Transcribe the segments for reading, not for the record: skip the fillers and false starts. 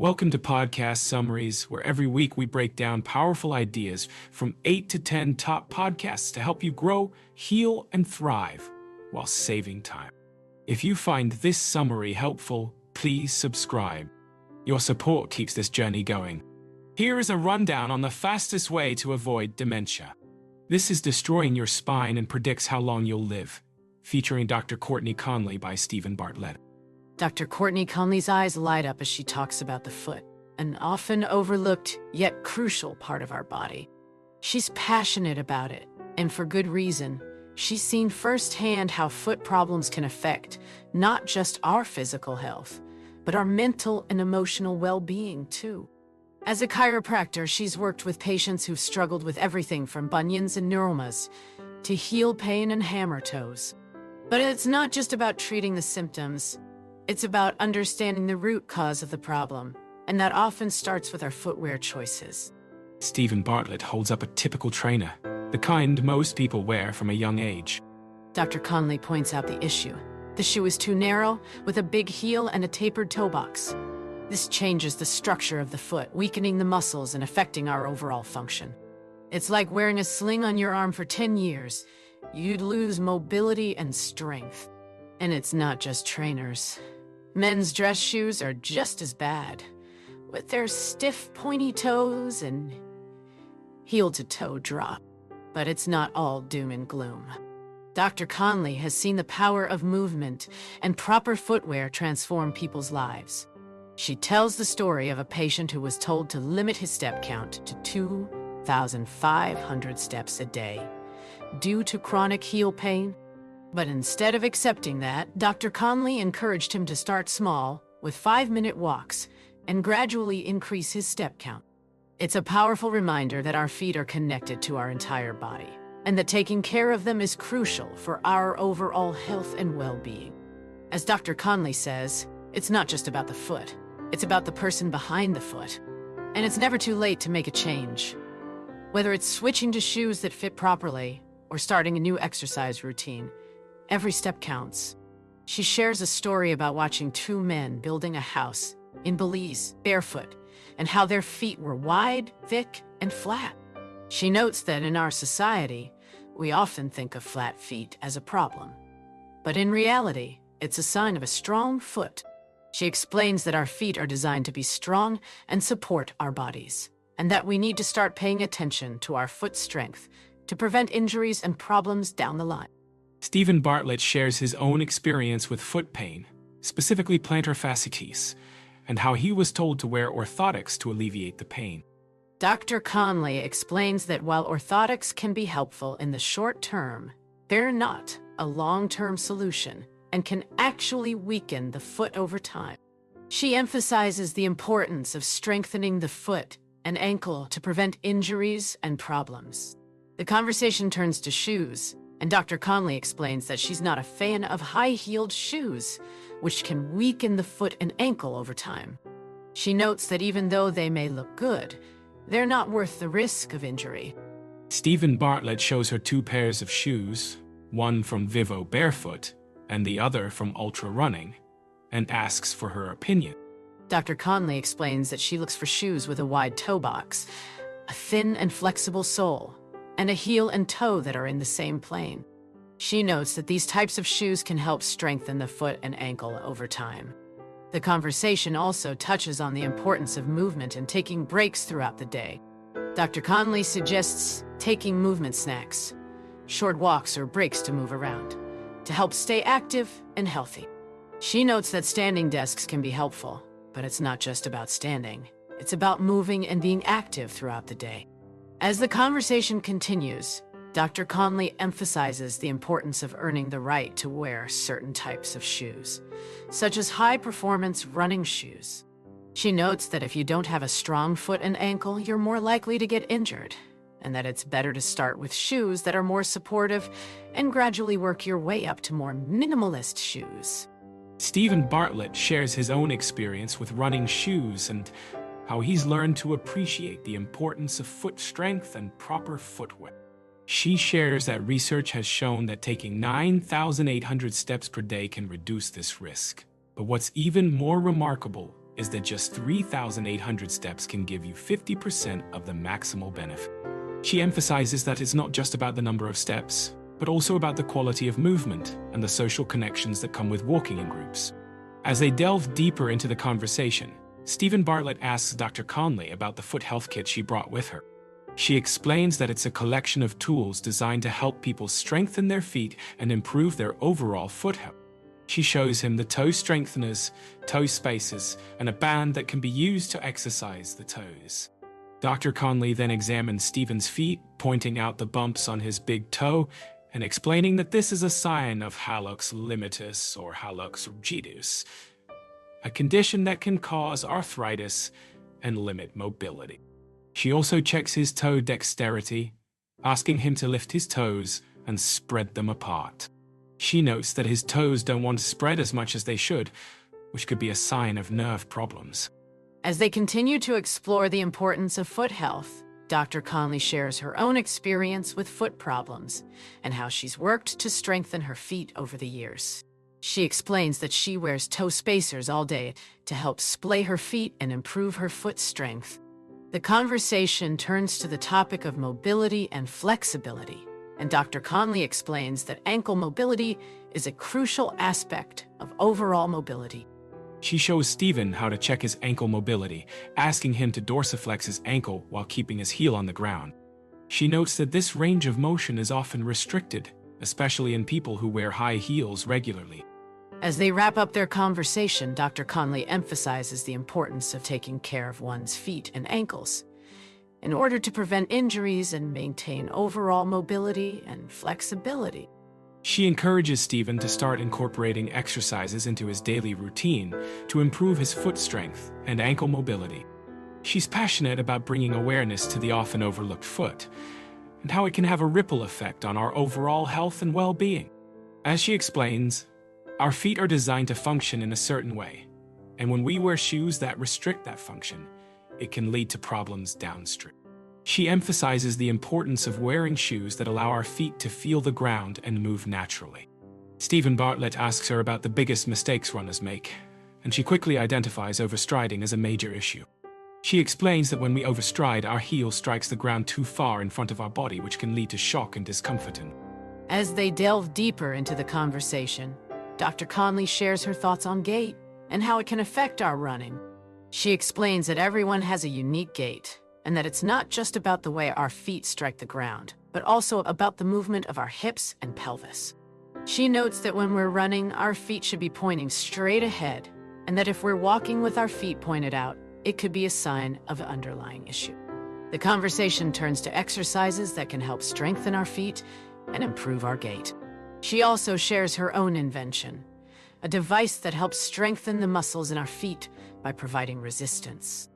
Welcome to Podcast Summaries, where every week we break down powerful ideas from 8 to 10 top podcasts to help you grow, heal, and thrive while saving time. If you find this summary helpful, please subscribe. Your support keeps this journey going. Here is a rundown on the fastest way to avoid dementia. This is Destroying Your Spine and Predicts How Long You'll Live, featuring Dr. Courtney Conley by Steven Bartlett. Dr. Courtney Conley's eyes light up as she talks about the foot, an often overlooked yet crucial part of our body. She's passionate about it, and for good reason. She's seen firsthand how foot problems can affect not just our physical health, but our mental and emotional well-being too. As a chiropractor, she's worked with patients who've struggled with everything from bunions and neuromas to heel pain and hammer toes. But it's not just about treating the symptoms. It's about understanding the root cause of the problem, and that often starts with our footwear choices. Steven Bartlett holds up a typical trainer, the kind most people wear from a young age. Dr. Conley points out the issue. The shoe is too narrow, with a big heel and a tapered toe box. This changes the structure of the foot, weakening the muscles and affecting our overall function. It's like wearing a sling on your arm for 10 years. You'd lose mobility and strength. And it's not just trainers. Men's dress shoes are just as bad, with their stiff, pointy toes and heel-to-toe drop. But it's not all doom and gloom. Dr. Conley has seen the power of movement and proper footwear transform people's lives. She tells the story of a patient who was told to limit his step count to 2,500 steps a day due to chronic heel pain. But instead of accepting that, Dr. Conley encouraged him to start small with 5-minute walks and gradually increase his step count. It's a powerful reminder that our feet are connected to our entire body, and that taking care of them is crucial for our overall health and well-being. As Dr. Conley says, it's not just about the foot, it's about the person behind the foot. And it's never too late to make a change. Whether it's switching to shoes that fit properly or starting a new exercise routine, every step counts. She shares a story about watching 2 men building a house in Belize, barefoot, and how their feet were wide, thick, and flat. She notes that in our society, we often think of flat feet as a problem. But in reality, it's a sign of a strong foot. She explains that our feet are designed to be strong and support our bodies, and that we need to start paying attention to our foot strength to prevent injuries and problems down the line. Steven Bartlett shares his own experience with foot pain, specifically plantar fasciitis, and how he was told to wear orthotics to alleviate the pain. Dr. Conley explains that while orthotics can be helpful in the short term, they're not a long-term solution and can actually weaken the foot over time. She emphasizes the importance of strengthening the foot and ankle to prevent injuries and problems. The conversation turns to shoes, and Dr. Conley explains that she's not a fan of high-heeled shoes, which can weaken the foot and ankle over time. She notes that even though they may look good, they're not worth the risk of injury. Steven Bartlett shows her 2 pairs of shoes, one from Vivo Barefoot and the other from Ultra Running, and asks for her opinion. Dr. Conley explains that she looks for shoes with a wide toe box, a thin and flexible sole, and a heel and toe that are in the same plane. She notes that these types of shoes can help strengthen the foot and ankle over time. The conversation also touches on the importance of movement and taking breaks throughout the day. Dr. Conley suggests taking movement snacks, short walks or breaks to move around, to help stay active and healthy. She notes that standing desks can be helpful, but it's not just about standing. It's about moving and being active throughout the day. As the conversation continues, Dr. Conley emphasizes the importance of earning the right to wear certain types of shoes, such as high-performance running shoes. She notes that if you don't have a strong foot and ankle, you're more likely to get injured, and that it's better to start with shoes that are more supportive and gradually work your way up to more minimalist shoes. Steven Bartlett shares his own experience with running shoes and how he's learned to appreciate the importance of foot strength and proper footwear. She shares that research has shown that taking 9,800 steps per day can reduce this risk. But what's even more remarkable is that just 3,800 steps can give you 50% of the maximal benefit. She emphasizes that it's not just about the number of steps, but also about the quality of movement and the social connections that come with walking in groups. As they delve deeper into the conversation, Steven Bartlett asks Dr. Conley about the foot health kit she brought with her. She explains that it's a collection of tools designed to help people strengthen their feet and improve their overall foot health. She shows him the toe strengtheners, toe spacers, and a band that can be used to exercise the toes. Dr. Conley then examines Steven's feet, pointing out the bumps on his big toe and explaining that this is a sign of hallux limitus or hallux rigidus, a condition that can cause arthritis and limit mobility. She also checks his toe dexterity, asking him to lift his toes and spread them apart. She notes that his toes don't want to spread as much as they should, which could be a sign of nerve problems. As they continue to explore the importance of foot health, Dr. Conley shares her own experience with foot problems and how she's worked to strengthen her feet over the years. She explains that she wears toe spacers all day to help splay her feet and improve her foot strength. The conversation turns to the topic of mobility and flexibility, and Dr. Conley explains that ankle mobility is a crucial aspect of overall mobility. She shows Steven how to check his ankle mobility, asking him to dorsiflex his ankle while keeping his heel on the ground. She notes that this range of motion is often restricted, especially in people who wear high heels regularly. As they wrap up their conversation, Dr. Conley emphasizes the importance of taking care of one's feet and ankles in order to prevent injuries and maintain overall mobility and flexibility. She encourages Steven to start incorporating exercises into his daily routine to improve his foot strength and ankle mobility. She's passionate about bringing awareness to the often overlooked foot and how it can have a ripple effect on our overall health and well-being. As she explains, our feet are designed to function in a certain way, and when we wear shoes that restrict that function, it can lead to problems downstream. She emphasizes the importance of wearing shoes that allow our feet to feel the ground and move naturally. Steven Bartlett asks her about the biggest mistakes runners make, and she quickly identifies overstriding as a major issue. She explains that when we overstride, our heel strikes the ground too far in front of our body, which can lead to shock and discomfort. As they delve deeper into the conversation, Dr. Conley shares her thoughts on gait and how it can affect our running. She explains that everyone has a unique gait, and that it's not just about the way our feet strike the ground, but also about the movement of our hips and pelvis. She notes that when we're running, our feet should be pointing straight ahead, and that if we're walking with our feet pointed out, it could be a sign of an underlying issue. The conversation turns to exercises that can help strengthen our feet and improve our gait. She also shares her own invention, a device that helps strengthen the muscles in our feet by providing resistance.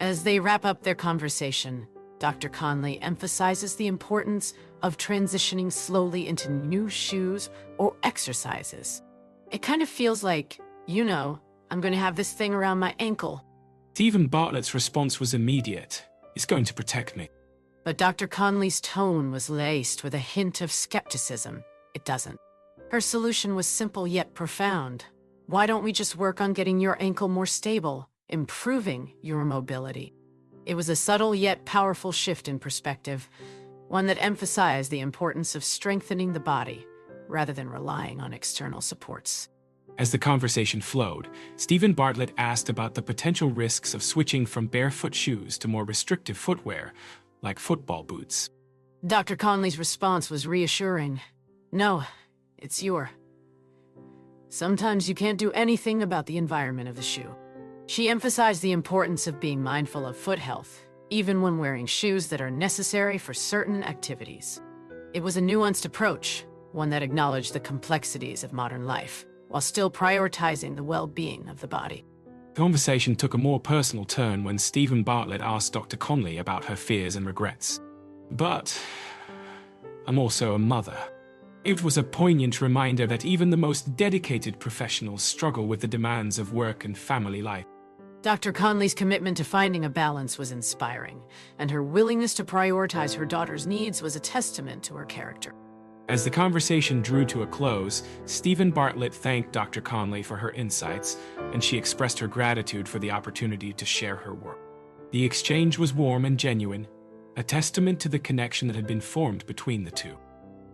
As they wrap up their conversation, Dr. Conley emphasizes the importance of transitioning slowly into new shoes or exercises. It kind of feels like, I'm going to have this thing around my ankle. Steven Bartlett's response was immediate. It's going to protect me. But Dr. Conley's tone was laced with a hint of skepticism. It doesn't. Her solution was simple yet profound. Why don't we just work on getting your ankle more stable, improving your mobility? It was a subtle yet powerful shift in perspective, one that emphasized the importance of strengthening the body rather than relying on external supports. As the conversation flowed, Steven Bartlett asked about the potential risks of switching from barefoot shoes to more restrictive footwear, like football boots. Dr. Conley's response was reassuring. No, it's your. Sometimes you can't do anything about the environment of the shoe. She emphasized the importance of being mindful of foot health, even when wearing shoes that are necessary for certain activities. It was a nuanced approach, one that acknowledged the complexities of modern life, while still prioritizing the well-being of the body. The conversation took a more personal turn when Steven Bartlett asked Dr. Conley about her fears and regrets. But I'm also a mother. It was a poignant reminder that even the most dedicated professionals struggle with the demands of work and family life. Dr. Conley's commitment to finding a balance was inspiring, and her willingness to prioritize her daughter's needs was a testament to her character. As the conversation drew to a close, Steven Bartlett thanked Dr. Conley for her insights, and she expressed her gratitude for the opportunity to share her work. The exchange was warm and genuine, a testament to the connection that had been formed between the two.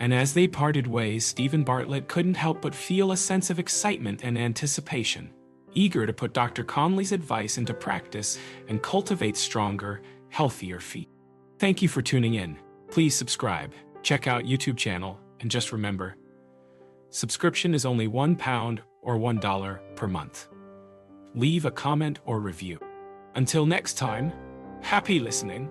And as they parted ways, Steven Bartlett couldn't help but feel a sense of excitement and anticipation, eager to put Dr. Conley's advice into practice and cultivate stronger, healthier feet. Thank you for tuning in. Please subscribe, check out YouTube channel, and just remember, subscription is only £1 or $1 per month. Leave a comment or review. Until next time, happy listening.